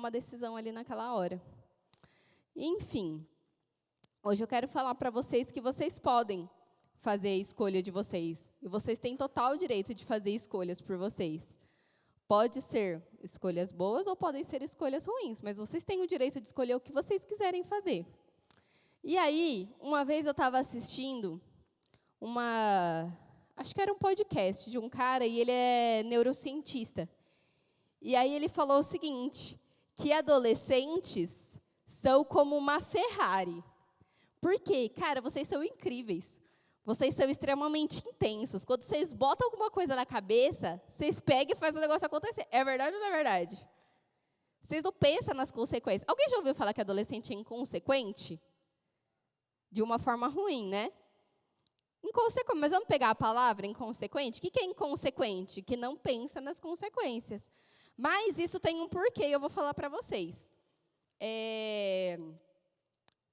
uma decisão ali naquela hora. Enfim, hoje eu quero falar para vocês que vocês podem fazer a escolha de vocês. E vocês têm total direito de fazer escolhas por vocês. Pode ser escolhas boas ou podem ser escolhas ruins, mas vocês têm o direito de escolher o que vocês quiserem fazer. E aí, uma vez eu estava assistindo acho que era um podcast de um cara, e ele é neurocientista. E aí ele falou o seguinte, que adolescentes são como uma Ferrari. Por quê? Cara, vocês são incríveis. Vocês são extremamente intensos. Quando vocês botam alguma coisa na cabeça, vocês pegam e fazem o negócio acontecer. É verdade ou não é verdade? Vocês não pensam nas consequências. Alguém já ouviu falar que adolescente é inconsequente? De uma forma ruim, né? Inconsequente. Mas vamos pegar a palavra inconsequente? O que é inconsequente? Que não pensa nas consequências. Mas isso tem um porquê, eu vou falar para vocês.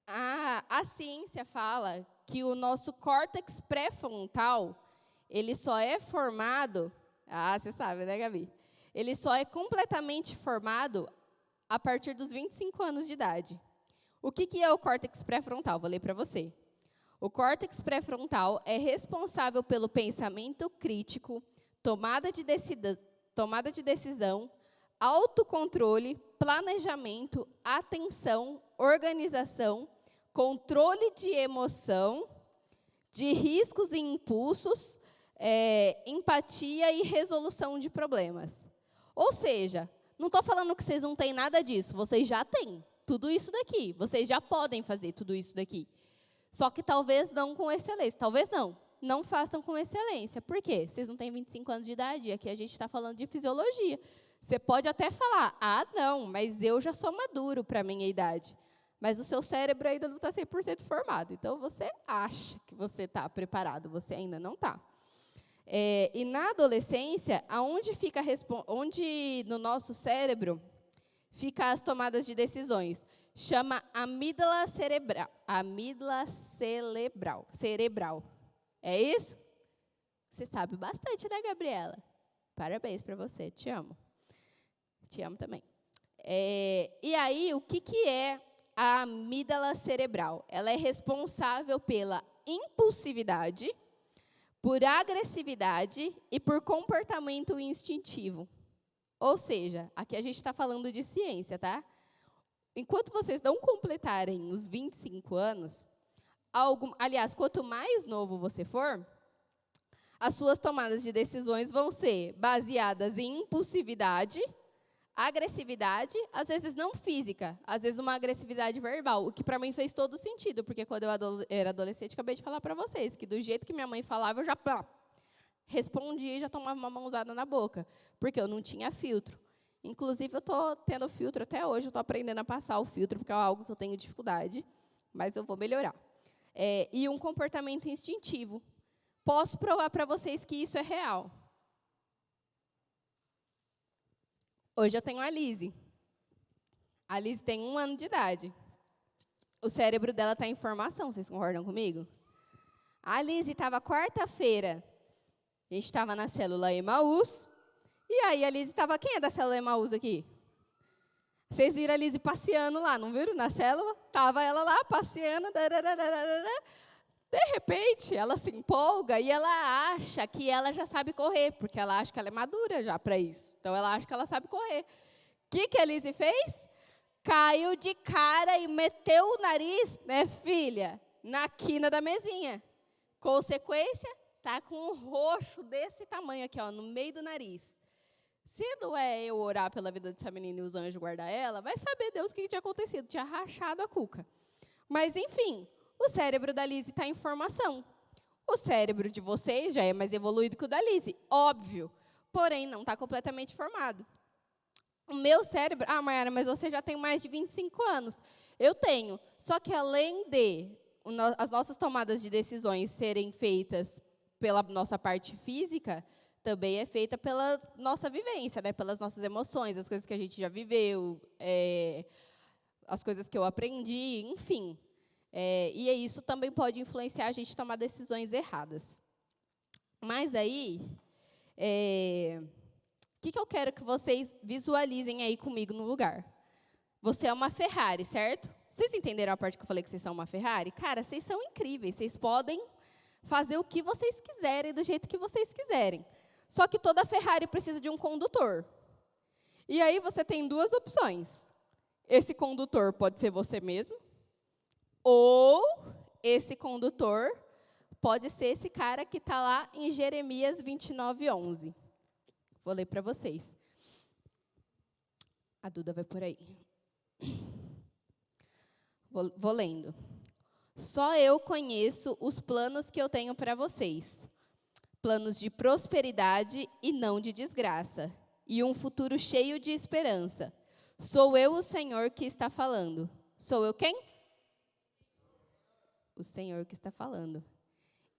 A ciência fala que o nosso córtex pré-frontal, ele só é formado... você sabe, né, Gabi? Ele só é completamente formado a partir dos 25 anos de idade. O que é o córtex pré-frontal? Vou ler para você. O córtex pré-frontal é responsável pelo pensamento crítico, tomada de decisão, autocontrole, planejamento, atenção, organização, controle de emoção, de riscos e impulsos, empatia e resolução de problemas. Ou seja, não estou falando que vocês não têm nada disso, vocês já têm tudo isso daqui, vocês já podem fazer tudo isso daqui. Só que talvez não com excelência, talvez não façam com excelência. Por quê? Vocês não têm 25 anos de idade, aqui a gente está falando de fisiologia. Você pode até falar, não, mas eu já sou maduro para a minha idade. Mas o seu cérebro ainda não está 100% formado. Então, você acha que você está preparado, você ainda não está. E na adolescência, onde no nosso cérebro fica as tomadas de decisões? Chama amígdala cerebral. Amígdala cerebral. É isso? Você sabe bastante, né, Gabriela? Parabéns para você, te amo. Te amo também. E aí, o que é a amígdala cerebral? Ela é responsável pela impulsividade, por agressividade e por comportamento instintivo. Ou seja, aqui a gente está falando de ciência, tá? Enquanto vocês não completarem os 25 anos, aliás, quanto mais novo você for, as suas tomadas de decisões vão ser baseadas em impulsividade, agressividade, às vezes não física, às vezes uma agressividade verbal, o que para mim fez todo sentido, porque quando eu era adolescente, acabei de falar para vocês, que do jeito que minha mãe falava, eu já respondia e já tomava uma mãozada na boca, porque eu não tinha filtro. Inclusive, eu estou tendo filtro até hoje, eu estou aprendendo a passar o filtro, porque é algo que eu tenho dificuldade, mas eu vou melhorar. E um comportamento instintivo. Posso provar para vocês que isso é real. Hoje eu tenho a Lise. A Lise tem 1 ano de idade. O cérebro dela está em formação, vocês concordam comigo? A Lise estava quarta-feira, a gente estava na célula Emaús, e aí a Lise estava... Quem é da célula Emaús aqui? Vocês viram a Lise passeando lá, não viram? Na célula? Estava ela lá passeando. De repente, ela se empolga e ela acha que ela já sabe correr, porque ela acha que ela é madura já para isso. Então, ela acha que ela sabe correr. O que a Lise fez? Caiu de cara e meteu o nariz, né, filha, na quina da mesinha. Consequência, tá com um roxo desse tamanho aqui, ó, no meio do nariz. Se não é eu orar pela vida dessa menina e os anjos guardar ela, vai saber Deus o que tinha acontecido. Tinha rachado a cuca. Mas, enfim, o cérebro da Lise está em formação. O cérebro de vocês já é mais evoluído que o da Lise, óbvio. Porém, não está completamente formado. O meu cérebro... Mayara, mas você já tem mais de 25 anos. Eu tenho. Só que, além de as nossas tomadas de decisões serem feitas pela nossa parte física, também é feita pela nossa vivência, né? Pelas nossas emoções, as coisas que a gente já viveu, as coisas que eu aprendi, enfim. E isso também pode influenciar a gente a tomar decisões erradas. Mas aí, o que eu quero que vocês visualizem aí comigo no lugar? você é uma Ferrari, certo? Vocês entenderam a parte que eu falei que vocês são uma Ferrari? Cara, vocês são incríveis, vocês podem fazer o que vocês quiserem, do jeito que vocês quiserem. Só que toda Ferrari precisa de um condutor. E aí você tem duas opções. Esse condutor pode ser você mesmo, ou esse condutor pode ser esse cara que está lá em Jeremias 29:11. Vou ler para vocês. A Duda vai por aí. Vou lendo. Só eu conheço os planos que eu tenho para vocês. Planos de prosperidade e não de desgraça. E um futuro cheio de esperança. Sou eu o Senhor que está falando. Sou eu quem? O Senhor que está falando.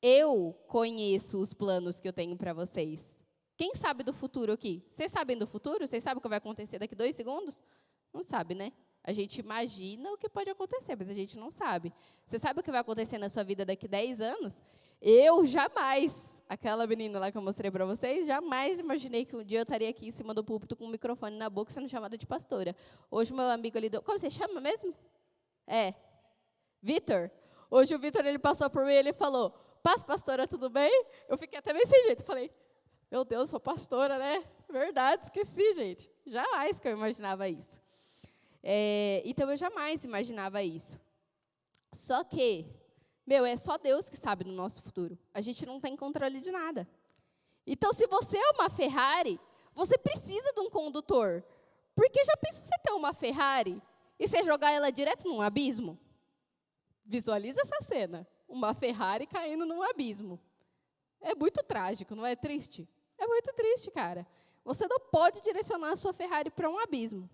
Eu conheço os planos que eu tenho para vocês. Quem sabe do futuro aqui? Vocês sabem do futuro? Vocês sabem o que vai acontecer daqui 2 segundos? Não sabe, né? A gente imagina o que pode acontecer, mas a gente não sabe. Você sabe o que vai acontecer na sua vida daqui 10 anos? Eu jamais, aquela menina lá que eu mostrei para vocês, jamais imaginei que um dia eu estaria aqui em cima do púlpito com um microfone na boca sendo chamada de pastora. Hoje o meu amigo ali, como você chama mesmo? Vitor. Hoje o Vitor, ele passou por mim e ele falou, paz, pastora, tudo bem? Eu fiquei até meio sem jeito. Falei, meu Deus, sou pastora, né? Verdade, esqueci, gente. Jamais que eu imaginava isso. Então, eu jamais imaginava isso. Só que, é só Deus que sabe do nosso futuro. A gente não tem controle de nada. Então, se você é uma Ferrari, você precisa de um condutor. Porque já pensou você ter uma Ferrari e você jogar ela direto num abismo? Visualiza essa cena. Uma Ferrari caindo num abismo. É muito trágico, não é triste? É muito triste, cara. Você não pode direcionar a sua Ferrari para um abismo.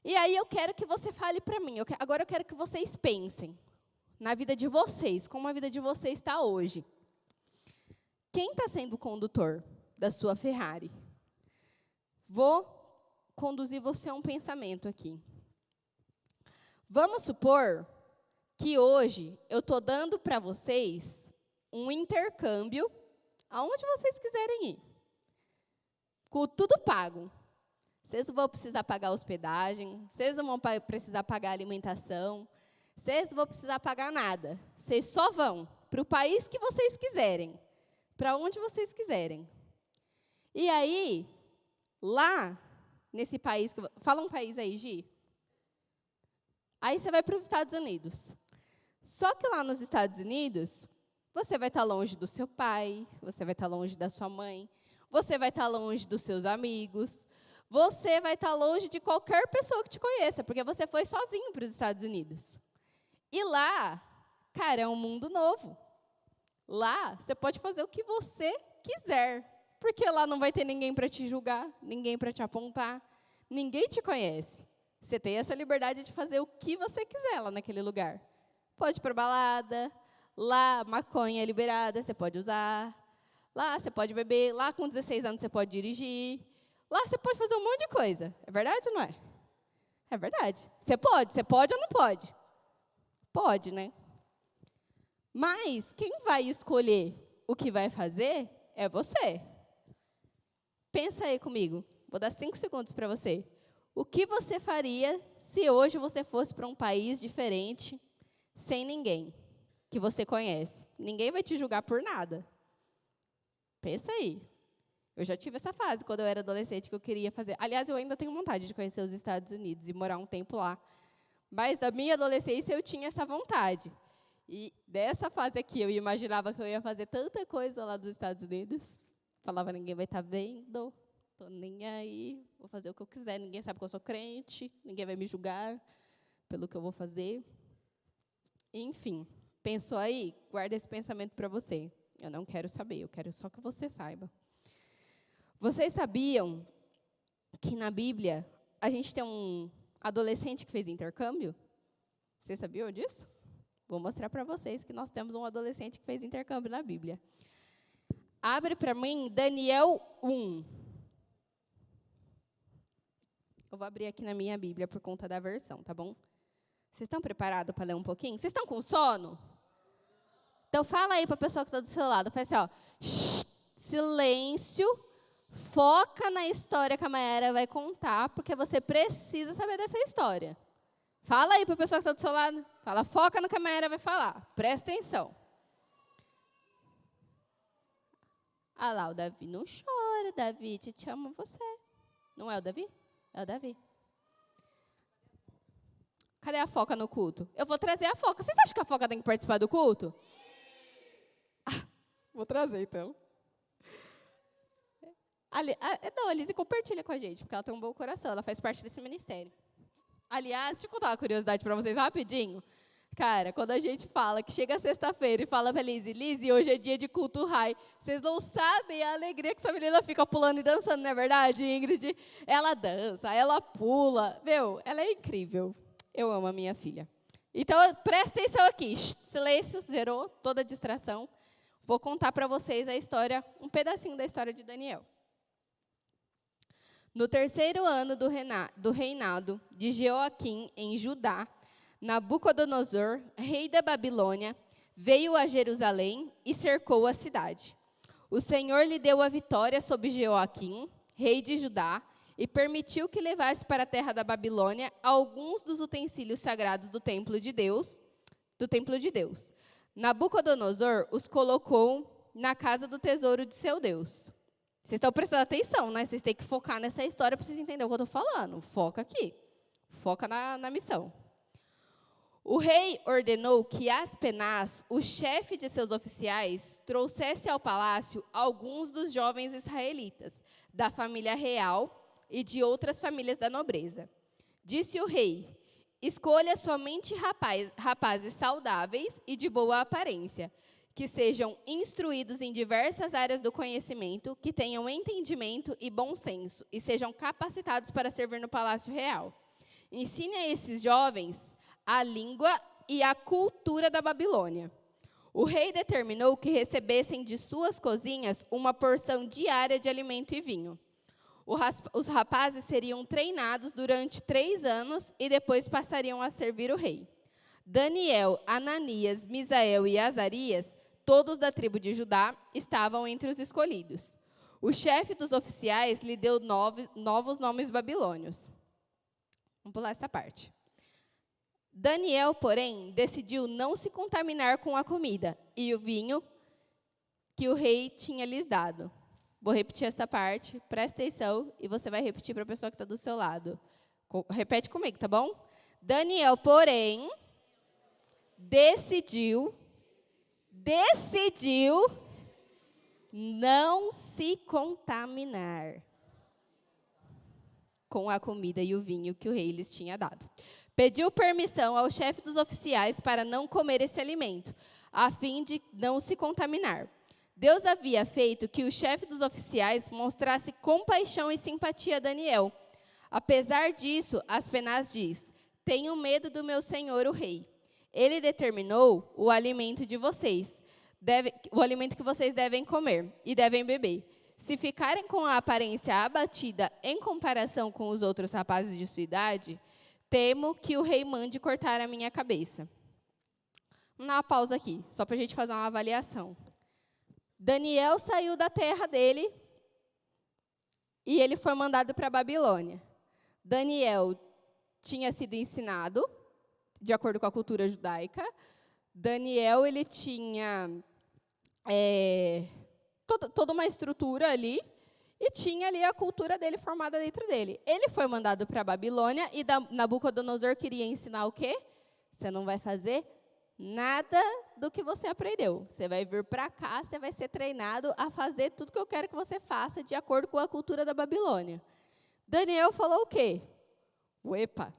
E aí eu quero que você fale para mim. Agora eu quero que vocês pensem na vida de vocês, como a vida de vocês está hoje. Quem está sendo o condutor da sua Ferrari? Vou conduzir você a um pensamento aqui. Vamos supor que hoje eu estou dando para vocês um intercâmbio aonde vocês quiserem ir. Com tudo pago. Vocês não vão precisar pagar hospedagem, vocês não vão precisar pagar alimentação, vocês não vão precisar pagar nada. Vocês só vão para o país que vocês quiserem, para onde vocês quiserem. E aí, lá, nesse país, fala um país aí, Gi. Aí você vai para os Estados Unidos. Só que lá nos Estados Unidos, você vai estar longe do seu pai, você vai estar longe da sua mãe, você vai estar longe dos seus amigos, você vai estar longe de qualquer pessoa que te conheça, porque você foi sozinho para os Estados Unidos. E lá, cara, é um mundo novo. Lá, você pode fazer o que você quiser, porque lá não vai ter ninguém para te julgar, ninguém para te apontar, ninguém te conhece. Você tem essa liberdade de fazer o que você quiser lá naquele lugar. Pode ir para balada, lá maconha é liberada, você pode usar. Lá você pode beber, lá com 16 anos você pode dirigir. Lá você pode fazer um monte de coisa. É verdade ou não é? É verdade. Você pode ou não pode? Pode, né? Mas quem vai escolher o que vai fazer é você. Pensa aí comigo. Vou dar 5 segundos para você. O que você faria se hoje você fosse para um país diferente, sem ninguém que você conhece? Ninguém vai te julgar por nada. Pensa aí. Eu já tive essa fase quando eu era adolescente que eu queria fazer. Aliás, eu ainda tenho vontade de conhecer os Estados Unidos e morar um tempo lá. Mas da minha adolescência eu tinha essa vontade. E dessa fase aqui eu imaginava que eu ia fazer tanta coisa lá dos Estados Unidos. Falava, ninguém vai estar vendo, tô nem aí, vou fazer o que eu quiser, ninguém sabe que eu sou crente, ninguém vai me julgar pelo que eu vou fazer. Enfim, pensou aí? Guarda esse pensamento para você. Eu não quero saber, eu quero só que você saiba. Vocês sabiam que na Bíblia a gente tem um adolescente que fez intercâmbio? Vocês sabiam disso? Vou mostrar para vocês que nós temos um adolescente que fez intercâmbio na Bíblia. Abre para mim Daniel 1. Eu vou abrir aqui na minha Bíblia por conta da versão, tá bom? Vocês estão preparados para ler um pouquinho? Vocês estão com sono? Então fala aí para a pessoa que está do seu lado. Fala assim, ó, silêncio, Foca na história que a Mayara vai contar, porque você precisa saber dessa história. Fala aí para a pessoa que está do seu lado. Fala, foca no que a Mayara vai falar. Presta atenção. Ah lá, o Davi não chora. Davi, te amo você. Não é o Davi? É o Davi. Cadê a Foca no culto? Eu vou trazer a Foca. Vocês acham que a Foca tem que participar do culto? Vou trazer, então. Não, a Lizzy compartilha com a gente, porque ela tem um bom coração. Ela faz parte desse ministério. Aliás, deixa eu contar uma curiosidade para vocês rapidinho. Cara, quando a gente fala que chega sexta-feira e fala pra Lizzy, hoje é dia de culto high, vocês não sabem a alegria que essa menina fica pulando e dançando, não é verdade, Ingrid? Ela dança, ela pula. Meu, ela é incrível. Eu amo a minha filha. Então, presta atenção aqui. Silêncio, zerou toda a distração. Vou contar para vocês a história, um pedacinho da história de Daniel. No 3º ano do reinado de Jeoaquim em Judá, Nabucodonosor, rei da Babilônia, veio a Jerusalém e cercou a cidade. O Senhor lhe deu a vitória sobre Jeoaquim, rei de Judá, e permitiu que levasse para a terra da Babilônia alguns dos utensílios sagrados do templo de Deus. Nabucodonosor os colocou na casa do tesouro de seu Deus. Vocês estão prestando atenção, né? Vocês têm que focar nessa história para vocês entenderem o que eu estou falando. Foca aqui. Foca na missão. O rei ordenou que Aspenaz, o chefe de seus oficiais, trouxesse ao palácio alguns dos jovens israelitas, da família real e de outras famílias da nobreza. Disse o rei: escolha somente rapazes saudáveis e de boa aparência, que sejam instruídos em diversas áreas do conhecimento, que tenham entendimento e bom senso, e sejam capacitados para servir no palácio real. Ensine a esses jovens a língua e a cultura da Babilônia. O rei determinou que recebessem de suas cozinhas uma porção diária de alimento e vinho. Os rapazes seriam treinados durante 3 anos e depois passariam a servir o rei. Daniel, Ananias, Misael e Azarias, todos da tribo de Judá, estavam entre os escolhidos. O chefe dos oficiais lhe deu novos nomes babilônios. Vamos pular essa parte. Daniel, porém, decidiu não se contaminar com a comida e o vinho que o rei tinha lhes dado. Vou repetir essa parte, presta atenção, e você vai repetir para a pessoa que está do seu lado. Repete comigo, tá bom? Daniel, porém, decidiu não se contaminar com a comida e o vinho que o rei lhes tinha dado. Pediu permissão ao chefe dos oficiais para não comer esse alimento, a fim de não se contaminar. Deus havia feito que o chefe dos oficiais mostrasse compaixão e simpatia a Daniel. Apesar disso, Aspenaz diz: tenho medo do meu senhor, o rei. Ele determinou o alimento de vocês, o alimento que vocês devem comer e devem beber. Se ficarem com a aparência abatida em comparação com os outros rapazes de sua idade, temo que o rei mande cortar a minha cabeça. Vamos dar uma pausa aqui, só para a gente fazer uma avaliação. Daniel saiu da terra dele e ele foi mandado para a Babilônia. Daniel tinha sido ensinado, de acordo com a cultura judaica. Daniel, ele tinha toda uma estrutura ali, e tinha ali a cultura dele formada dentro dele. Ele foi mandado para a Babilônia, e Nabucodonosor queria ensinar o quê? Você não vai fazer nada do que você aprendeu. Você vai vir para cá, você vai ser treinado a fazer tudo que eu quero que você faça, de acordo com a cultura da Babilônia. Daniel falou o quê? Uepa,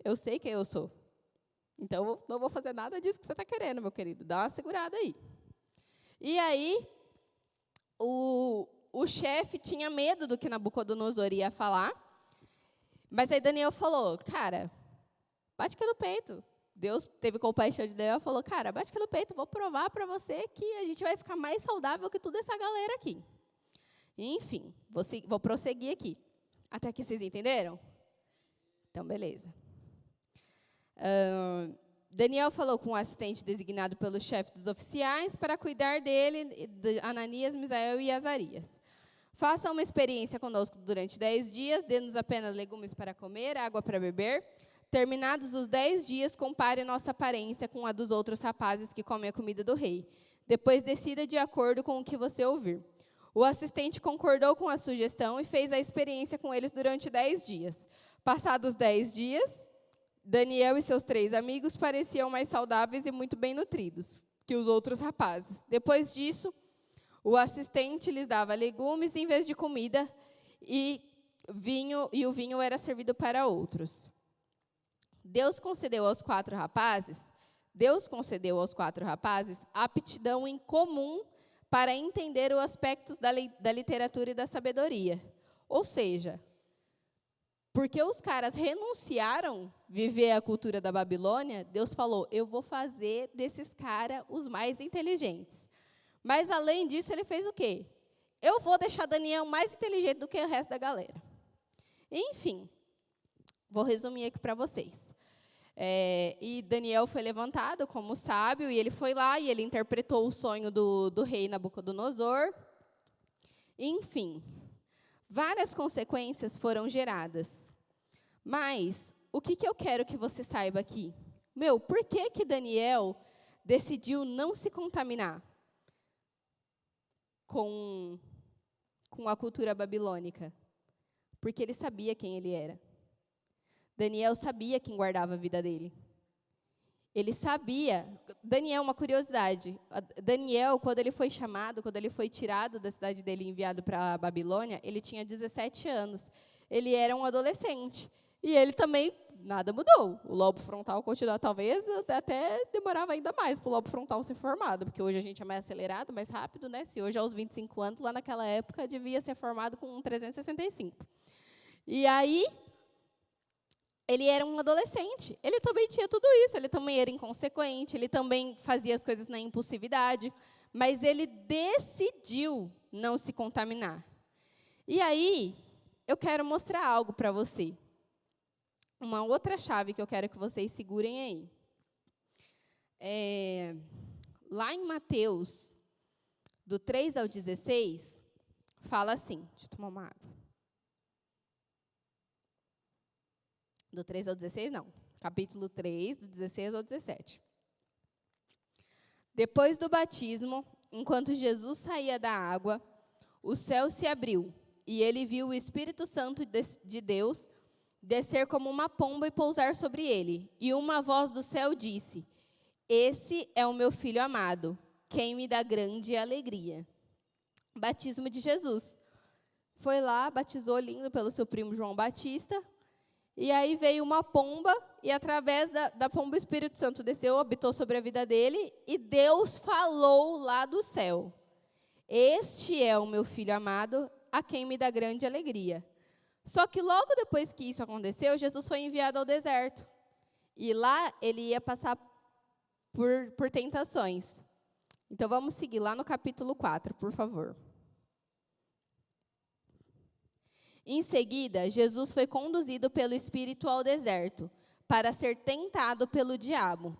eu sei quem eu sou. Então, eu não vou fazer nada disso que você está querendo, meu querido. Dá uma segurada aí. E aí, o chefe tinha medo do que Nabucodonosor ia falar. Mas aí Daniel falou: cara, bate aqui no peito. Deus teve compaixão de Daniel e falou: cara, bate aqui no peito, vou provar para você que a gente vai ficar mais saudável que toda essa galera aqui. Enfim, vou prosseguir aqui. Até aqui vocês entenderam? Então, beleza. Daniel falou com o assistente designado pelo chefe dos oficiais para cuidar dele, de Ananias, Misael e Azarias. Faça uma experiência conosco durante 10 dias, dê-nos apenas legumes para comer, água para beber. Terminados os 10 dias, compare nossa aparência com a dos outros rapazes que comem a comida do rei. Depois decida de acordo com o que você ouvir. O assistente concordou com a sugestão e fez a experiência com eles durante 10 dias. Passados 10 dias, Daniel e seus 3 amigos pareciam mais saudáveis e muito bem nutridos que os outros rapazes. Depois disso, o assistente lhes dava legumes em vez de comida e o vinho era servido para outros. Deus concedeu aos 4 rapazes aptidão em comum para entender os aspectos da literatura e da sabedoria. Ou seja, porque os caras renunciaram viver a cultura da Babilônia, Deus falou, eu vou fazer desses caras os mais inteligentes. Mas, além disso, ele fez o quê? Eu vou deixar Daniel mais inteligente do que o resto da galera. Enfim, vou resumir aqui para vocês. E Daniel foi levantado como sábio, e ele foi lá, e ele interpretou o sonho do rei Nabucodonosor. Enfim, várias consequências foram geradas. Mas, o que eu quero que você saiba aqui? Por que Daniel decidiu não se contaminar com a cultura babilônica? Porque ele sabia quem ele era. Daniel sabia quem guardava a vida dele. Ele sabia. Daniel, uma curiosidade. Daniel, quando ele foi chamado, quando ele foi tirado da cidade dele e enviado para a Babilônia, ele tinha 17 anos. Ele era um adolescente. E ele também, nada mudou. O lobo frontal continuava, talvez até demorava ainda mais para o lobo frontal ser formado, porque hoje a gente é mais acelerado, mais rápido, né? Se hoje aos 25 anos, lá naquela época, devia ser formado com 365. E aí, ele era um adolescente. Ele também tinha tudo isso. Ele também era inconsequente. Ele também fazia as coisas na impulsividade. Mas ele decidiu não se contaminar. E aí, eu quero mostrar algo para você. Uma outra chave que eu quero que vocês segurem aí. Lá em Mateus, do 3 ao 16, fala assim. Deixa eu tomar uma água. Do 3 ao 16, não. Capítulo 3, do 16 ao 17. Depois do batismo, enquanto Jesus saía da água, o céu se abriu, e ele viu o Espírito Santo de Deus descer como uma pomba e pousar sobre ele. E uma voz do céu disse, esse é o meu filho amado, quem me dá grande alegria. Batismo de Jesus. Foi lá, batizou lindo pelo seu primo João Batista. E aí veio uma pomba, e através da pomba o Espírito Santo desceu, habitou sobre a vida dele, e Deus falou lá do céu. Este é o meu filho amado, a quem me dá grande alegria. Só que logo depois que isso aconteceu, Jesus foi enviado ao deserto. E lá ele ia passar por tentações. Então vamos seguir lá no capítulo 4, por favor. Em seguida, Jesus foi conduzido pelo Espírito ao deserto, para ser tentado pelo diabo.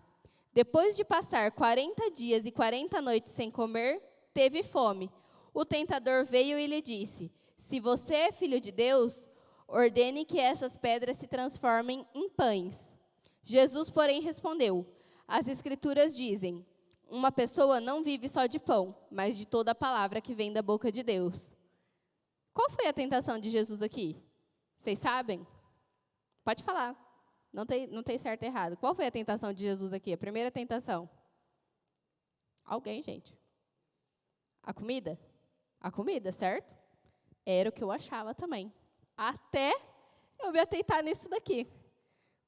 Depois de passar 40 dias e 40 noites sem comer, teve fome. O tentador veio e lhe disse, se você é filho de Deus, ordene que essas pedras se transformem em pães. Jesus, porém, respondeu, as Escrituras dizem, uma pessoa não vive só de pão, mas de toda a palavra que vem da boca de Deus. Qual foi a tentação de Jesus aqui? Vocês sabem? Pode falar. Não tem certo e errado. Qual foi a tentação de Jesus aqui? A primeira tentação? Alguém, gente? A comida? A comida, certo? Era o que eu achava também. Até eu me atentar nisso daqui.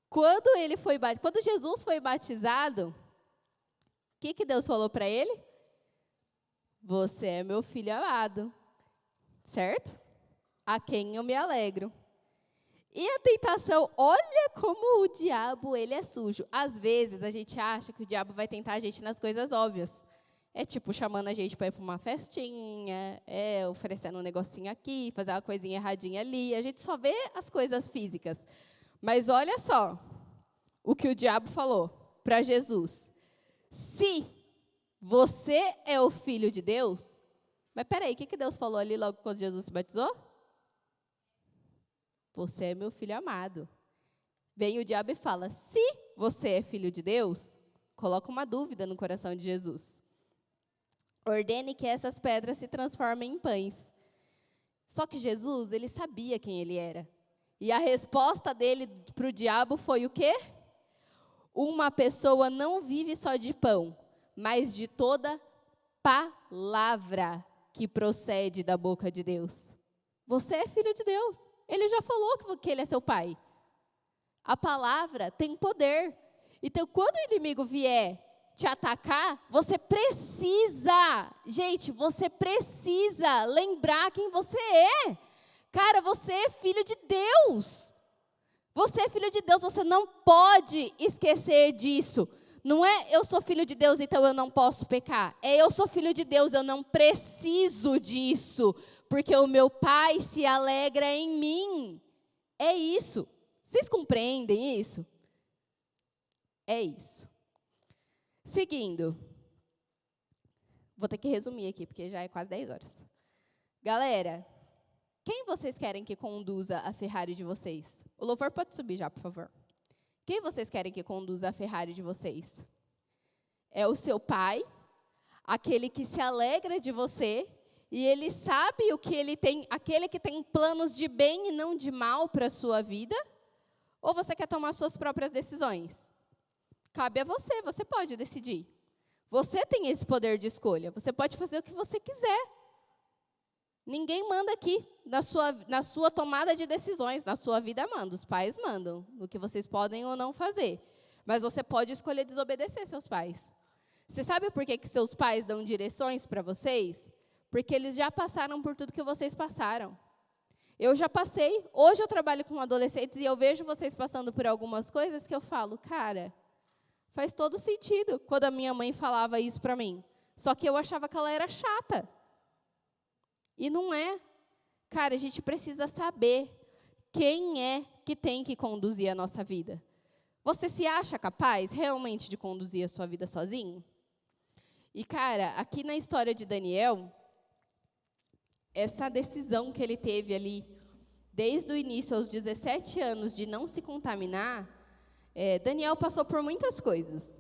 Quando Jesus foi batizado, o que Deus falou para ele? Você é meu filho amado. Certo? A quem eu me alegro. E a tentação, olha como o diabo, ele é sujo. Às vezes, a gente acha que o diabo vai tentar a gente nas coisas óbvias. É tipo, chamando a gente para ir para uma festinha, oferecendo um negocinho aqui, fazer uma coisinha erradinha ali. A gente só vê as coisas físicas. Mas olha só o que o diabo falou para Jesus. Se você é o Filho de Deus, Mas peraí, o que Deus falou ali logo quando Jesus se batizou? Você é meu filho amado. Vem o diabo e fala, se você é filho de Deus, coloca uma dúvida no coração de Jesus. Ordene que essas pedras se transformem em pães. Só que Jesus, ele sabia quem ele era. E a resposta dele para o diabo foi o quê? Uma pessoa não vive só de pão, mas de toda palavra que procede da boca de Deus. Você é filho de Deus. Ele já falou que ele é seu pai. A palavra tem poder. Então, quando o inimigo vier te atacar, você precisa lembrar quem você é. Cara, você é filho de Deus. Você é filho de Deus, você não pode esquecer disso. Não é eu sou filho de Deus, então eu não posso pecar. É eu sou filho de Deus, eu não preciso disso, porque o meu Pai se alegra em mim. É isso. Vocês compreendem isso? É isso. Seguindo. Vou ter que resumir aqui, porque já é quase 10 horas. Galera, quem vocês querem que conduza a Ferrari de vocês? O louvor pode subir já, por favor. Quem vocês querem que conduza a Ferrari de vocês? É o seu pai, aquele que se alegra de você, e ele sabe o que ele tem, aquele que tem planos de bem e não de mal para a sua vida? Ou você quer tomar suas próprias decisões? Cabe a você, você pode decidir. Você tem esse poder de escolha, você pode fazer o que você quiser. Ninguém manda aqui na sua tomada de decisões, na sua vida manda, os pais mandam, no que vocês podem ou não fazer. Mas você pode escolher desobedecer seus pais. Você sabe por que seus pais dão direções para vocês? Porque eles já passaram por tudo que vocês passaram. Eu já passei, hoje eu trabalho com adolescentes e eu vejo vocês passando por algumas coisas que eu falo, cara, faz todo sentido quando a minha mãe falava isso para mim. Só que eu achava que ela era chata. E não é. Cara, a gente precisa saber quem é que tem que conduzir a nossa vida. Você se acha capaz realmente de conduzir a sua vida sozinho? E, cara, aqui na história de Daniel, essa decisão que ele teve ali, desde o início aos 17 anos, de não se contaminar, Daniel passou por muitas coisas.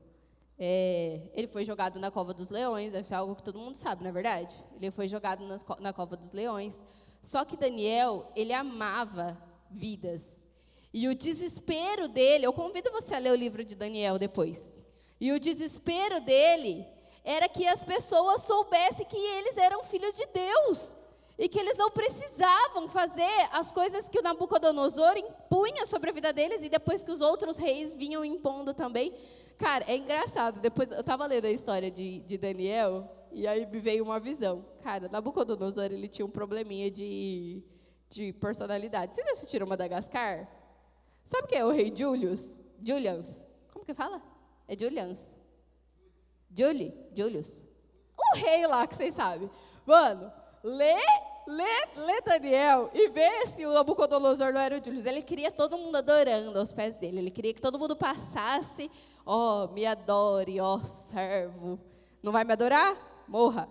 Ele foi jogado na cova dos leões, é algo que todo mundo sabe, não é verdade? Ele foi jogado na cova dos leões. Só que Daniel, ele amava vidas. E o desespero dele, eu convido você a ler o livro de Daniel depois. E o desespero dele era que as pessoas soubessem que eles eram filhos de Deus. E que eles não precisavam fazer as coisas que o Nabucodonosor impunha sobre a vida deles, e depois que os outros reis vinham impondo também. Cara, é engraçado. Depois eu estava lendo a história de Daniel, e aí me veio uma visão. Cara, Nabucodonosor, ele tinha um probleminha de personalidade. Vocês assistiram Madagascar? Sabe quem é o rei Julius? Julius. Como que fala? É Julius. Julius. O rei lá que vocês sabem. Mano, lê Daniel e vê se o Nabucodonosor não era o Julius. Ele queria todo mundo adorando aos pés dele. Ele queria que todo mundo passasse, me adore, servo. Não vai me adorar? Morra.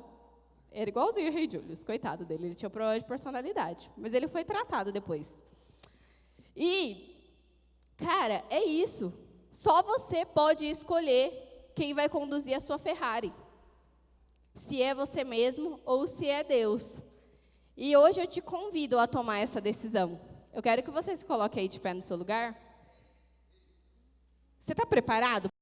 Era igualzinho o rei Julius, coitado dele. Ele tinha um problema de personalidade. Mas ele foi tratado depois. E, cara, é isso. Só você pode escolher quem vai conduzir a sua Ferrari. Se é você mesmo ou se é Deus. E hoje eu te convido a tomar essa decisão. Eu quero que você se coloque aí de pé no seu lugar. Você está preparado?